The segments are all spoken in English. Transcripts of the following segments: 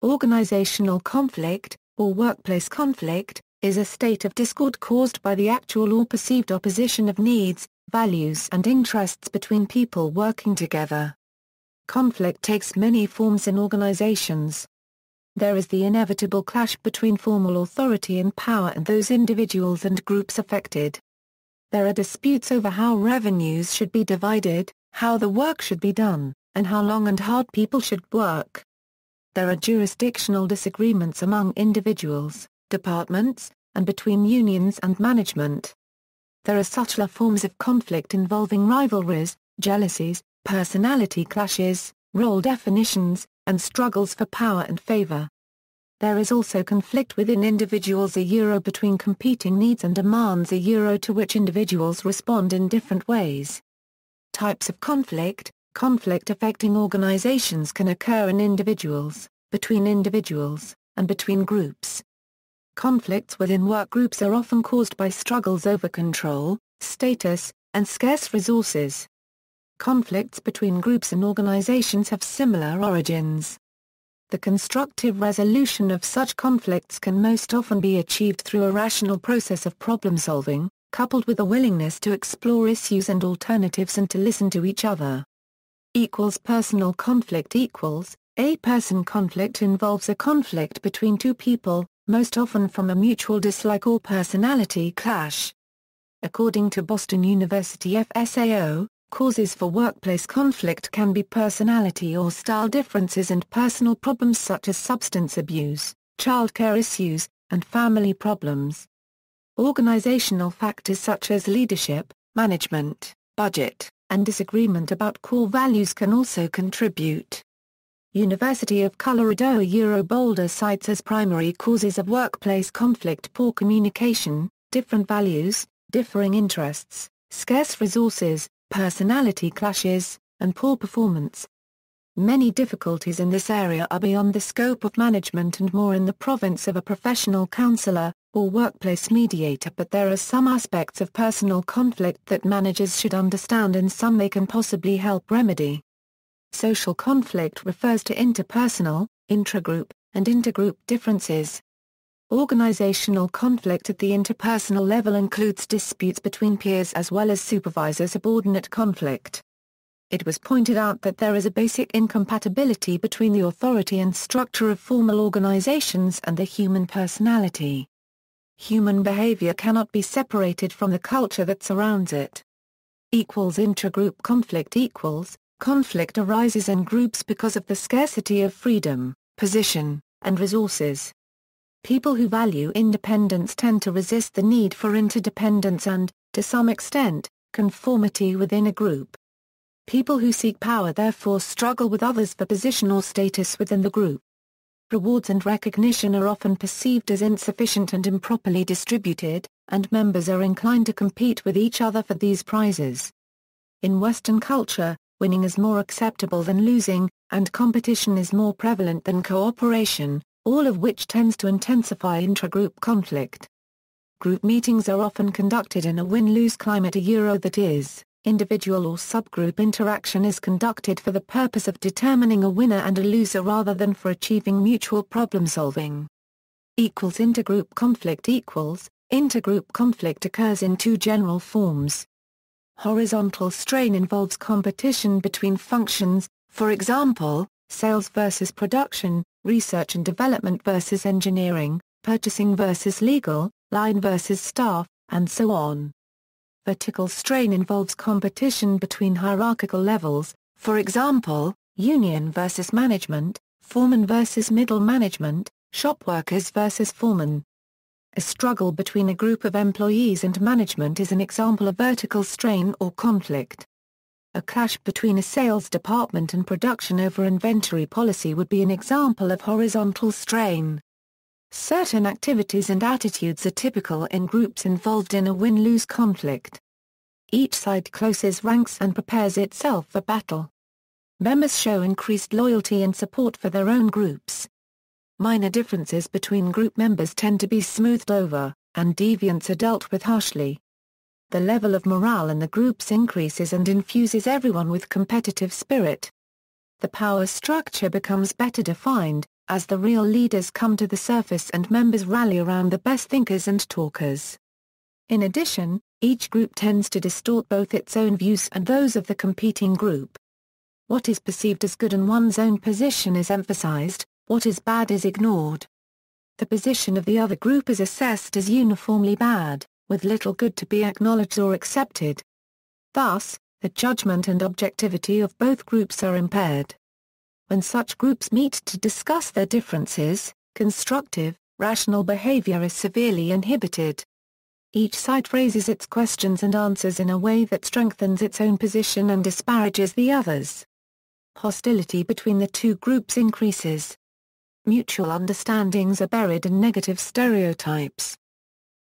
Organizational conflict, or workplace conflict, is a state of discord caused by the actual or perceived opposition of needs, values and interests between people working together. Conflict takes many forms in organizations. There is the inevitable clash between formal authority and power and those individuals and groups affected. There are disputes over how revenues should be divided, how the work should be done, and how long and hard people should work. There are jurisdictional disagreements among individuals, departments, and between unions and management. There are subtler forms of conflict involving rivalries, jealousies, personality clashes, role definitions, and struggles for power and favor. There is also conflict within individuals between competing needs and demands to which individuals respond in different ways. Types of conflict. Conflict affecting organizations can occur in individuals, between individuals, and between groups. Conflicts within work groups are often caused by struggles over control, status, and scarce resources. Conflicts between groups and organizations have similar origins. The constructive resolution of such conflicts can most often be achieved through a rational process of problem-solving, coupled with a willingness to explore issues and alternatives and to listen to each other. Personal conflict. A person conflict involves a conflict between two people, most often from a mutual dislike or personality clash. According to Boston University FSAO, causes for workplace conflict can be personality or style differences and personal problems such as substance abuse, childcare issues, and family problems. Organizational factors such as leadership, management, budget, and disagreement about core values can also contribute. University of Colorado Boulder cites as primary causes of workplace conflict poor communication, different values, differing interests, scarce resources, personality clashes, and poor performance. Many difficulties in this area are beyond the scope of management and more in the province of a professional counselor, or workplace mediator, but there are some aspects of personal conflict that managers should understand and some they can possibly help remedy. Social conflict refers to interpersonal, intragroup, and intergroup differences. Organizational conflict at the interpersonal level includes disputes between peers as well as supervisor-subordinate conflict. It was pointed out that there is a basic incompatibility between the authority and structure of formal organizations and the human personality. Human behavior cannot be separated from the culture that surrounds it. Intragroup conflict. Conflict arises in groups because of the scarcity of freedom, position, and resources. People who value independence tend to resist the need for interdependence and, to some extent, conformity within a group. People who seek power therefore struggle with others for position or status within the group. Rewards and recognition are often perceived as insufficient and improperly distributed, and members are inclined to compete with each other for these prizes. In Western culture, winning is more acceptable than losing, and competition is more prevalent than cooperation, all of which tends to intensify intragroup conflict. Group meetings are often conducted in a win-lose climate that is, individual or subgroup interaction is conducted for the purpose of determining a winner and a loser rather than for achieving mutual problem-solving. Intergroup conflict. Intergroup conflict occurs in two general forms. Horizontal strain involves competition between functions, for example, sales versus production, research and development versus engineering, purchasing versus legal, line versus staff, and so on. Vertical strain involves competition between hierarchical levels, for example, union versus management, foreman versus middle management, shop workers versus foreman. A struggle between a group of employees and management is an example of vertical strain or conflict. A clash between a sales department and production over inventory policy would be an example of horizontal strain. Certain activities and attitudes are typical in groups involved in a win-lose conflict. Each side closes ranks and prepares itself for battle. Members show increased loyalty and support for their own groups. Minor differences between group members tend to be smoothed over, and deviants are dealt with harshly. The level of morale in the groups increases and infuses everyone with competitive spirit. The power structure becomes better defined, as the real leaders come to the surface and members rally around the best thinkers and talkers. In addition, each group tends to distort both its own views and those of the competing group. What is perceived as good in one's own position is emphasized, what is bad is ignored. The position of the other group is assessed as uniformly bad, with little good to be acknowledged or accepted. Thus, the judgment and objectivity of both groups are impaired. When such groups meet to discuss their differences, constructive, rational behavior is severely inhibited. Each side raises its questions and answers in a way that strengthens its own position and disparages the others. Hostility between the two groups increases. Mutual understandings are buried in negative stereotypes.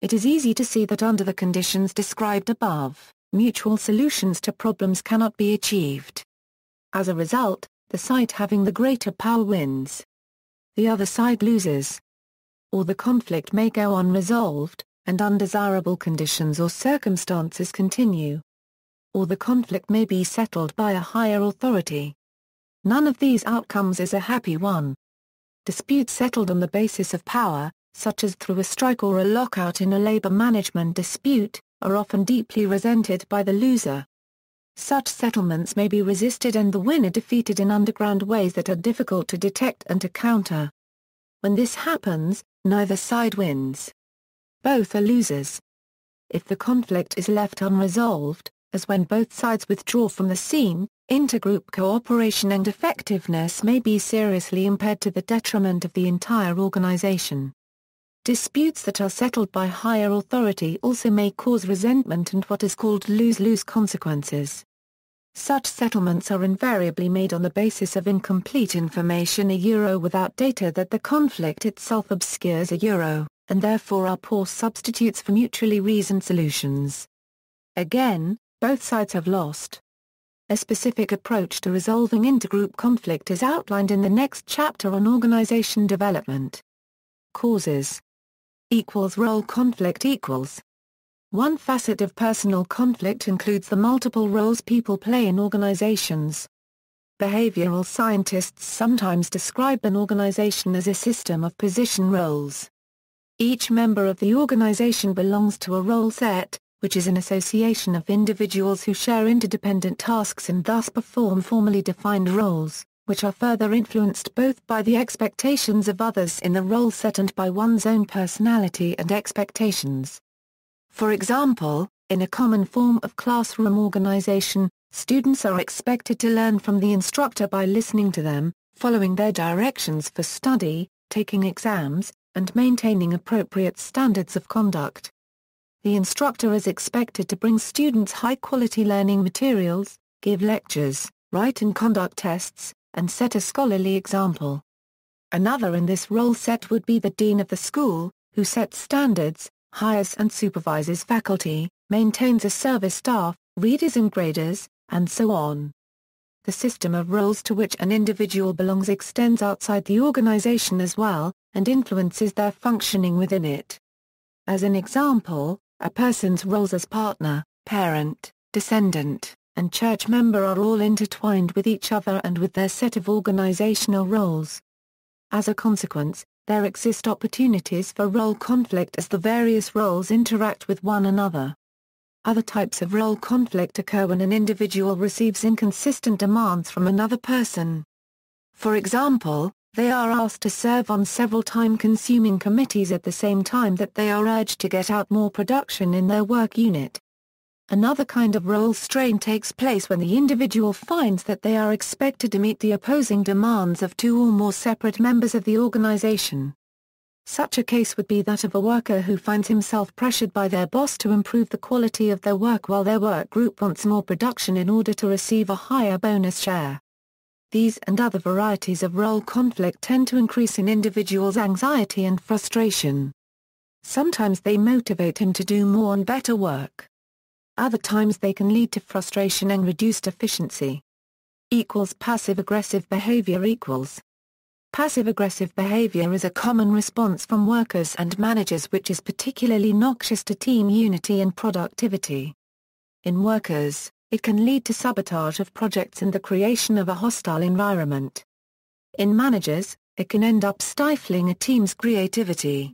It is easy to see that under the conditions described above, mutual solutions to problems cannot be achieved. As a result, the side having the greater power wins. The other side loses. Or the conflict may go unresolved, and undesirable conditions or circumstances continue. Or the conflict may be settled by a higher authority. None of these outcomes is a happy one. Disputes settled on the basis of power, such as through a strike or a lockout in a labor management dispute, are often deeply resented by the loser. Such settlements may be resisted and the winner defeated in underground ways that are difficult to detect and to counter. When this happens, neither side wins. Both are losers. If the conflict is left unresolved, as when both sides withdraw from the scene, intergroup cooperation and effectiveness may be seriously impaired to the detriment of the entire organization. Disputes that are settled by higher authority also may cause resentment and what is called lose-lose consequences. Such settlements are invariably made on the basis of incomplete information without data that the conflict itself obscures and therefore are poor substitutes for mutually reasoned solutions. Again, both sides have lost. A specific approach to resolving intergroup conflict is outlined in the next chapter on organization development. Causes. Role conflict equals. One facet of personal conflict includes the multiple roles people play in organizations. Behavioral scientists sometimes describe an organization as a system of position roles. Each member of the organization belongs to a role set, which is an association of individuals who share interdependent tasks and thus perform formally defined roles, which are further influenced both by the expectations of others in the role set and by one's own personality and expectations. For example, in a common form of classroom organization, students are expected to learn from the instructor by listening to them, following their directions for study, taking exams, and maintaining appropriate standards of conduct. The instructor is expected to bring students high-quality learning materials, give lectures, write and conduct tests, and set a scholarly example. Another in this role set would be the dean of the school, who sets standards, hires and supervises faculty, maintains a service staff, readers and graders, and so on. The system of roles to which an individual belongs extends outside the organization as well, and influences their functioning within it. As an example, a person's roles as partner, parent, descendant, and church member are all intertwined with each other and with their set of organizational roles. As a consequence, there exist opportunities for role conflict as the various roles interact with one another. Other types of role conflict occur when an individual receives inconsistent demands from another person. For example, they are asked to serve on several time-consuming committees at the same time that they are urged to get out more production in their work unit. Another kind of role strain takes place when the individual finds that they are expected to meet the opposing demands of two or more separate members of the organization. Such a case would be that of a worker who finds himself pressured by their boss to improve the quality of their work while their work group wants more production in order to receive a higher bonus share. These and other varieties of role conflict tend to increase an individual's anxiety and frustration. Sometimes they motivate him to do more and better work. Other times they can lead to frustration and reduced efficiency. Passive-aggressive behavior equals. Passive-aggressive behavior is a common response from workers and managers which is particularly noxious to team unity and productivity. In workers, it can lead to sabotage of projects and the creation of a hostile environment. In managers, it can end up stifling a team's creativity.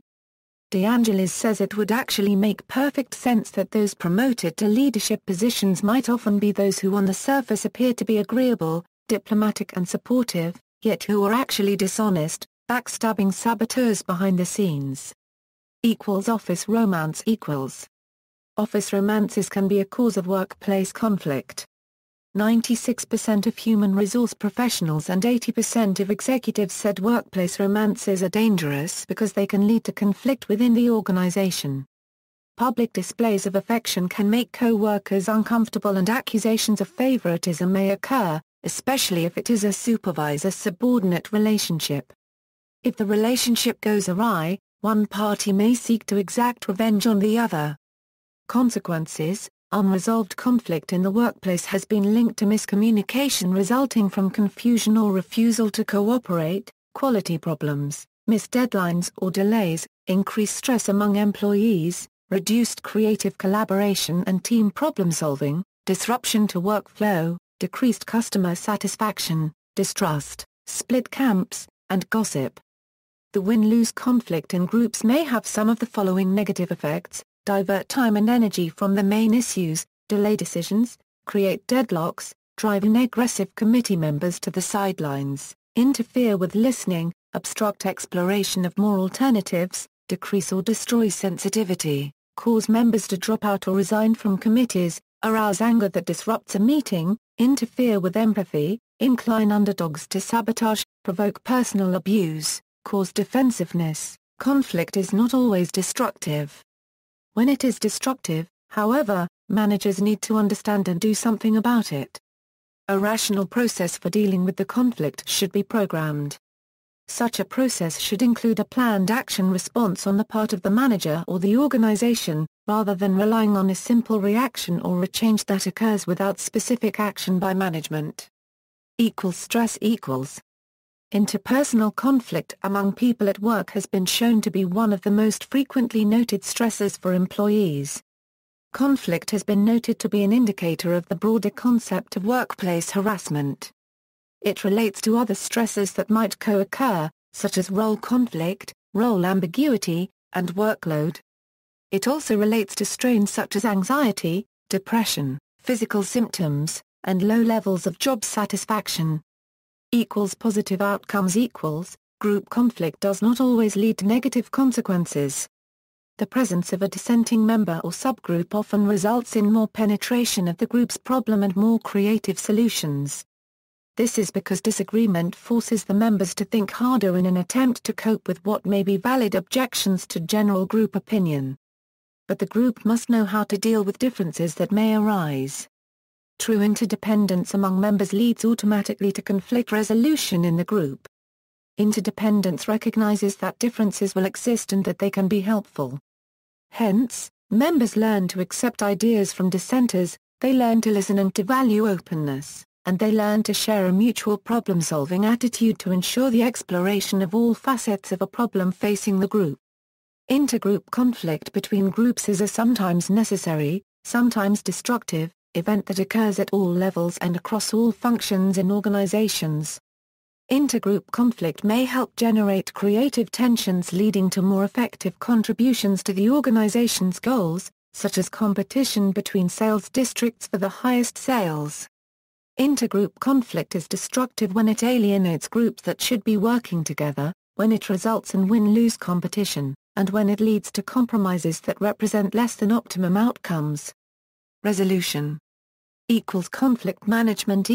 De Angelis says it would actually make perfect sense that those promoted to leadership positions might often be those who on the surface appear to be agreeable, diplomatic and supportive, yet who are actually dishonest, backstabbing saboteurs behind the scenes. Office romance. Office romances can be a cause of workplace conflict. 96% of human resource professionals and 80% of executives said workplace romances are dangerous because they can lead to conflict within the organization. Public displays of affection can make co-workers uncomfortable and accusations of favoritism may occur, especially if it is a supervisor-subordinate relationship. If the relationship goes awry, one party may seek to exact revenge on the other. Consequences: unresolved conflict in the workplace has been linked to miscommunication resulting from confusion or refusal to cooperate, quality problems, missed deadlines or delays, increased stress among employees, reduced creative collaboration and team problem-solving, disruption to workflow, decreased customer satisfaction, distrust, split camps, and gossip. The win-lose conflict in groups may have some of the following negative effects: divert time and energy from the main issues, delay decisions, create deadlocks, drive inaggressive committee members to the sidelines, interfere with listening, obstruct exploration of more alternatives, decrease or destroy sensitivity, cause members to drop out or resign from committees, arouse anger that disrupts a meeting, interfere with empathy, incline underdogs to sabotage, provoke personal abuse, cause defensiveness. Conflict is not always destructive. When it is destructive, however, managers need to understand and do something about it. A rational process for dealing with the conflict should be programmed. Such a process should include a planned action response on the part of the manager or the organization, rather than relying on a simple reaction or a change that occurs without specific action by management. Stress. Interpersonal conflict among people at work has been shown to be one of the most frequently noted stressors for employees. Conflict has been noted to be an indicator of the broader concept of workplace harassment. It relates to other stressors that might co-occur, such as role conflict, role ambiguity, and workload. It also relates to strains such as anxiety, depression, physical symptoms, and low levels of job satisfaction. Positive outcomes. Group conflict does not always lead to negative consequences. The presence of a dissenting member or subgroup often results in more penetration of the group's problem and more creative solutions. This is because disagreement forces the members to think harder in an attempt to cope with what may be valid objections to general group opinion. But the group must know how to deal with differences that may arise. True interdependence among members leads automatically to conflict resolution in the group. Interdependence recognizes that differences will exist and that they can be helpful. Hence, members learn to accept ideas from dissenters, they learn to listen and to value openness, and they learn to share a mutual problem-solving attitude to ensure the exploration of all facets of a problem facing the group. Intergroup conflict between groups is a sometimes necessary, sometimes destructive, event that occurs at all levels and across all functions in organizations. Intergroup conflict may help generate creative tensions leading to more effective contributions to the organization's goals, such as competition between sales districts for the highest sales. Intergroup conflict is destructive when it alienates groups that should be working together, when it results in win-lose competition, and when it leads to compromises that represent less than optimum outcomes. Resolution. Conflict management.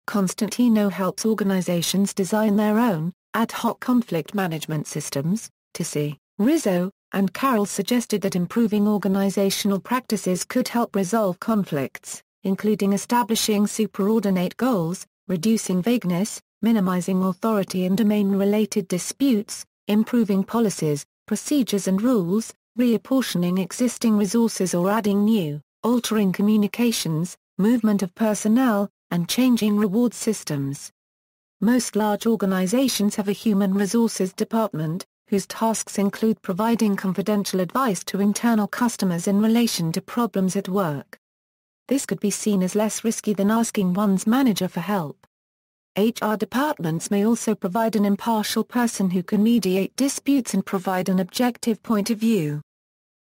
Constantino helps organizations design their own, ad hoc conflict management systems. Tissi, Rizzo, and Carroll suggested that improving organizational practices could help resolve conflicts, including establishing superordinate goals, reducing vagueness, minimizing authority and domain-related disputes, improving policies, procedures and rules, reapportioning existing resources or adding new, altering communications, movement of personnel, and changing reward systems. Most large organizations have a human resources department, whose tasks include providing confidential advice to internal customers in relation to problems at work. This could be seen as less risky than asking one's manager for help. HR departments may also provide an impartial person who can mediate disputes and provide an objective point of view.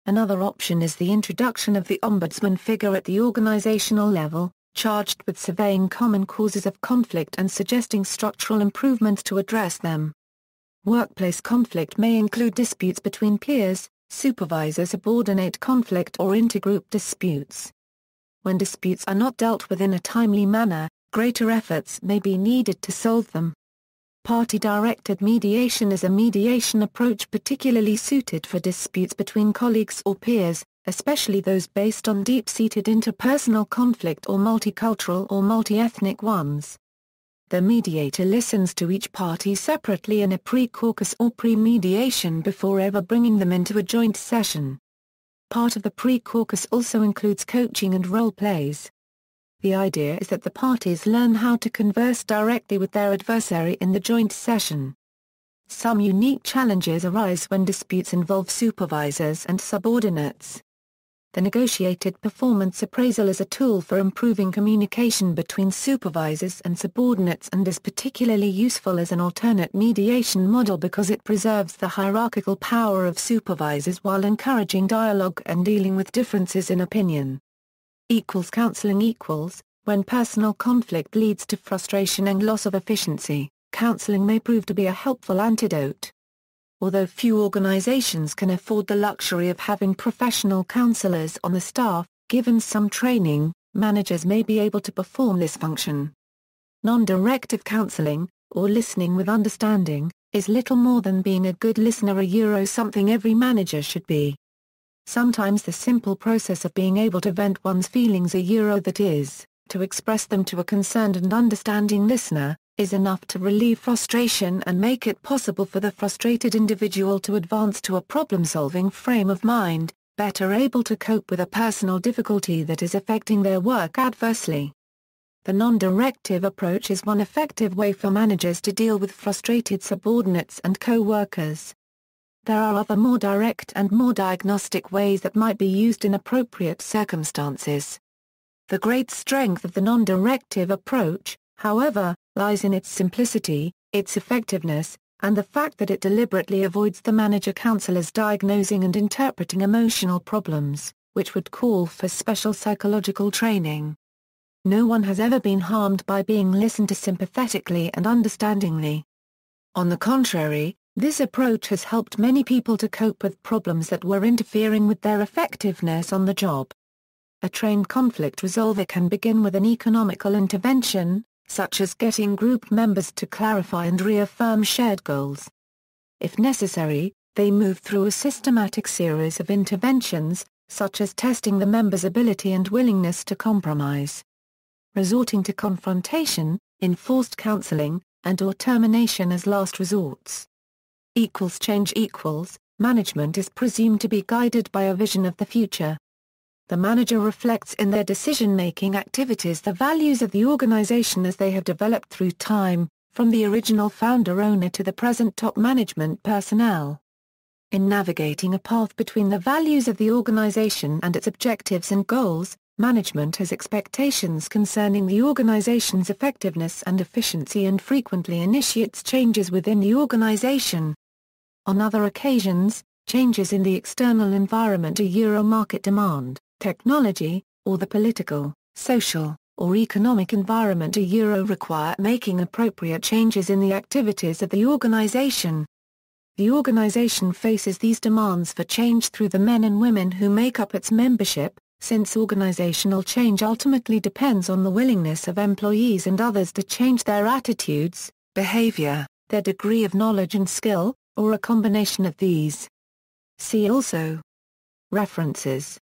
Another option is the introduction of the ombudsman figure at the organizational level, charged with surveying common causes of conflict and suggesting structural improvements to address them. Workplace conflict may include disputes between peers, supervisor-subordinate conflict or intergroup disputes. When disputes are not dealt with in a timely manner, greater efforts may be needed to solve them. Party-directed mediation is a mediation approach particularly suited for disputes between colleagues or peers, especially those based on deep-seated interpersonal conflict or multicultural or multi-ethnic ones. The mediator listens to each party separately in a pre-caucus or pre-mediation before ever bringing them into a joint session. Part of the pre-caucus also includes coaching and role plays. The idea is that the parties learn how to converse directly with their adversary in the joint session. Some unique challenges arise when disputes involve supervisors and subordinates. The negotiated performance appraisal is a tool for improving communication between supervisors and subordinates and is particularly useful as an alternate mediation model because it preserves the hierarchical power of supervisors while encouraging dialogue and dealing with differences in opinion. Counseling when personal conflict leads to frustration and loss of efficiency, counseling may prove to be a helpful antidote. Although few organizations can afford the luxury of having professional counselors on the staff, given some training, managers may be able to perform this function. Non-directive counseling, or listening with understanding, is little more than being a good listener, something every manager should be. Sometimes the simple process of being able to vent one's feelings, that is, to express them to a concerned and understanding listener, is enough to relieve frustration and make it possible for the frustrated individual to advance to a problem-solving frame of mind, better able to cope with a personal difficulty that is affecting their work adversely. The non-directive approach is one effective way for managers to deal with frustrated subordinates and co-workers. There are other more direct and more diagnostic ways that might be used in appropriate circumstances. The great strength of the non-directive approach, however, lies in its simplicity, its effectiveness, and the fact that it deliberately avoids the manager-counselors diagnosing and interpreting emotional problems, which would call for special psychological training. No one has ever been harmed by being listened to sympathetically and understandingly. On the contrary, this approach has helped many people to cope with problems that were interfering with their effectiveness on the job. A trained conflict resolver can begin with an economical intervention, such as getting group members to clarify and reaffirm shared goals. If necessary, they move through a systematic series of interventions, such as testing the members' ability and willingness to compromise. Resorting to confrontation, enforced counseling, and/or termination as last resorts. Change management is presumed to be guided by a vision of the future. The manager reflects in their decision-making activities the values of the organization as they have developed through time, from the original founder-owner to the present top management personnel. In navigating a path between the values of the organization and its objectives and goals, management has expectations concerning the organization's effectiveness and efficiency and frequently initiates changes within the organization. On other occasions, changes in the external environment market demand, technology, or the political, social, or economic environment require making appropriate changes in the activities of the organization. The organization faces these demands for change through the men and women who make up its membership, since organizational change ultimately depends on the willingness of employees and others to change their attitudes, behavior, their degree of knowledge and skill, or a combination of these. See also. References